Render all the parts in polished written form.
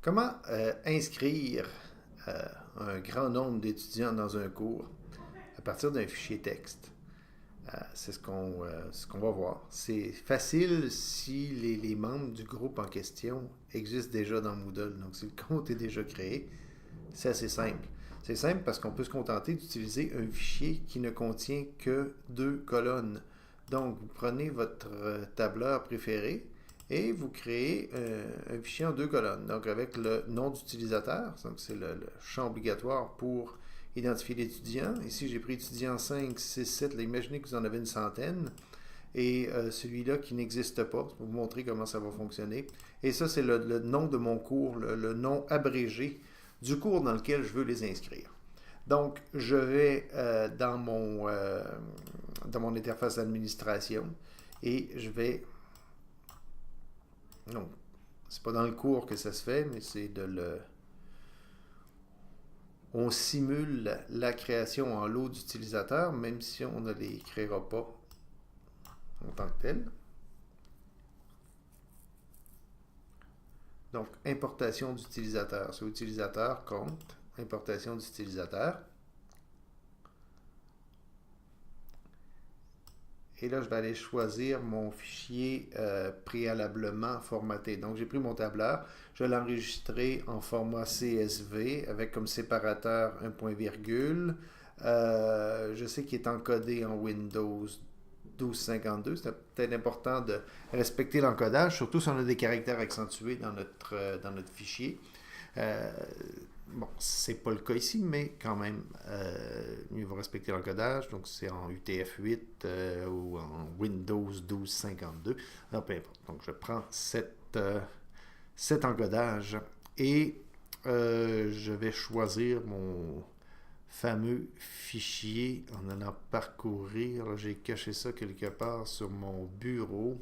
Comment inscrire un grand nombre d'étudiants dans un cours à partir d'un fichier texte? C'est ce qu'on va voir. C'est facile si les membres du groupe en question existent déjà dans Moodle. Donc, si le compte est déjà créé, c'est assez simple. C'est simple parce qu'on peut se contenter d'utiliser un fichier qui ne contient que deux colonnes. Donc, vous prenez votre tableur préféré et vous créez un fichier en deux colonnes. Donc, avec le nom d'utilisateur, donc c'est le champ obligatoire pour identifier l'étudiant. Ici, j'ai pris étudiant 5, 6, 7. Là, imaginez que vous en avez une centaine. Et celui-là qui n'existe pas, pour vous montrer comment ça va fonctionner. Et ça, c'est le nom de mon cours, le nom abrégé du cours dans lequel je veux les inscrire. Donc, je vais dans mon interface d'administration et je vais... Non, c'est pas dans le cours que ça se fait, mais c'est de le... On simule la création en lot d'utilisateurs, même si on ne les créera pas en tant que tel. Donc, importation d'utilisateur. C'est utilisateur, compte, importation d'utilisateur. Et là, je vais aller choisir mon fichier préalablement formaté. Donc, j'ai pris mon tableur, je l'ai enregistré en format CSV avec comme séparateur un point virgule. Je sais qu'il est encodé en Windows 1252. C'est peut-être important de respecter l'encodage, surtout si on a des caractères accentués dans notre fichier. Bon, c'est pas le cas ici, mais quand même, mieux vaut respecter l'encodage. Donc, c'est en UTF-8 ou en Windows 1252. Non, peu importe. Donc, je prends cet encodage et je vais choisir mon fameux fichier en allant parcourir. J'ai caché ça quelque part sur mon bureau.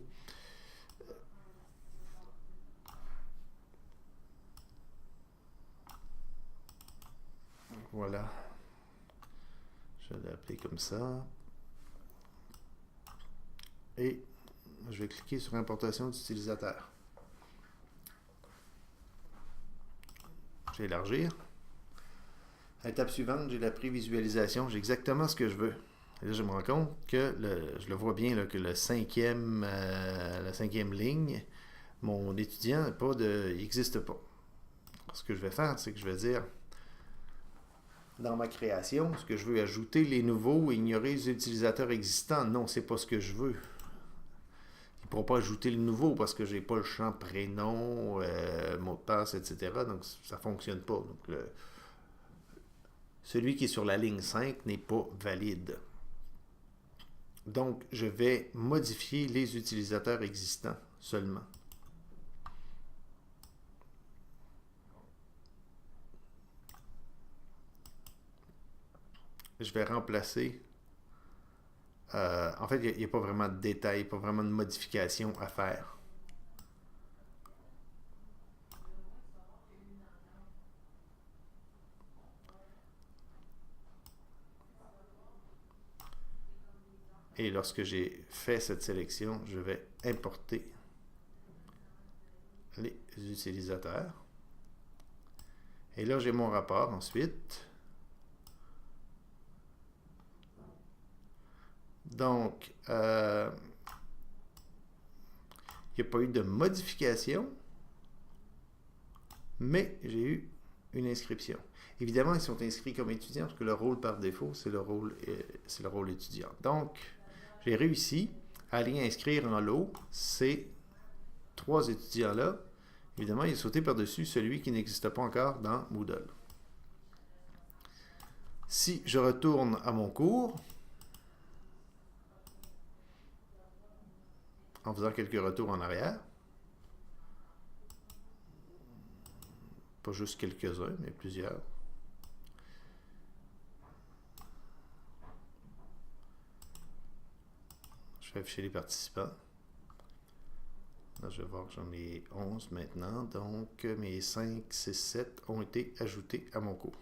Voilà. Je vais l'appeler comme ça. Et je vais cliquer sur importation d'utilisateur. Je vais élargir. À l'étape suivante, j'ai la prévisualisation. J'ai exactement ce que je veux. Et là, je me rends compte que, je le vois bien, là, que la cinquième ligne, mon étudiant n'existe pas. Ce que je vais faire, c'est que je vais dire, dans ma création, est-ce que je veux ajouter les nouveaux et ignorer les utilisateurs existants? Non, c'est pas ce que je veux. Il ne pourra pas ajouter le nouveau parce que j'ai pas le champ prénom, mot de passe, etc. Donc, ça ne fonctionne pas. Donc, celui qui est sur la ligne 5 n'est pas valide. Donc, je vais modifier les utilisateurs existants seulement. Je vais remplacer... en fait, il n'y a pas vraiment de détails, pas vraiment de modifications à faire. Et lorsque j'ai fait cette sélection, je vais importer les utilisateurs. Et là, j'ai mon rapport ensuite. Donc, il n'y a pas eu de modification, mais j'ai eu une inscription. Évidemment, ils sont inscrits comme étudiants parce que le rôle par défaut, c'est le rôle étudiant. Donc, j'ai réussi à aller inscrire en lot ces trois étudiants-là. Évidemment, il est sauté par-dessus celui qui n'existe pas encore dans Moodle. Si je retourne à mon cours, en faisant quelques retours en arrière, pas juste quelques-uns, mais plusieurs. Je vais afficher les participants. Là, je vais voir que j'en ai 11 maintenant, donc mes 5, 6, 7 ont été ajoutés à mon cours.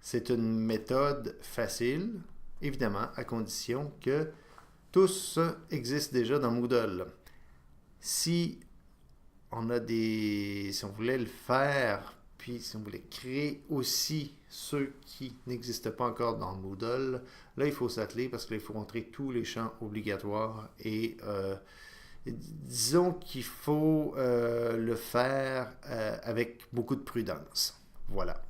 C'est une méthode facile, évidemment, à condition que tous existent déjà dans Moodle. Si si on voulait le faire, puis si on voulait créer aussi ceux qui n'existent pas encore dans Moodle, là, il faut s'atteler parce qu'il faut rentrer tous les champs obligatoires et disons qu'il faut le faire avec beaucoup de prudence. Voilà.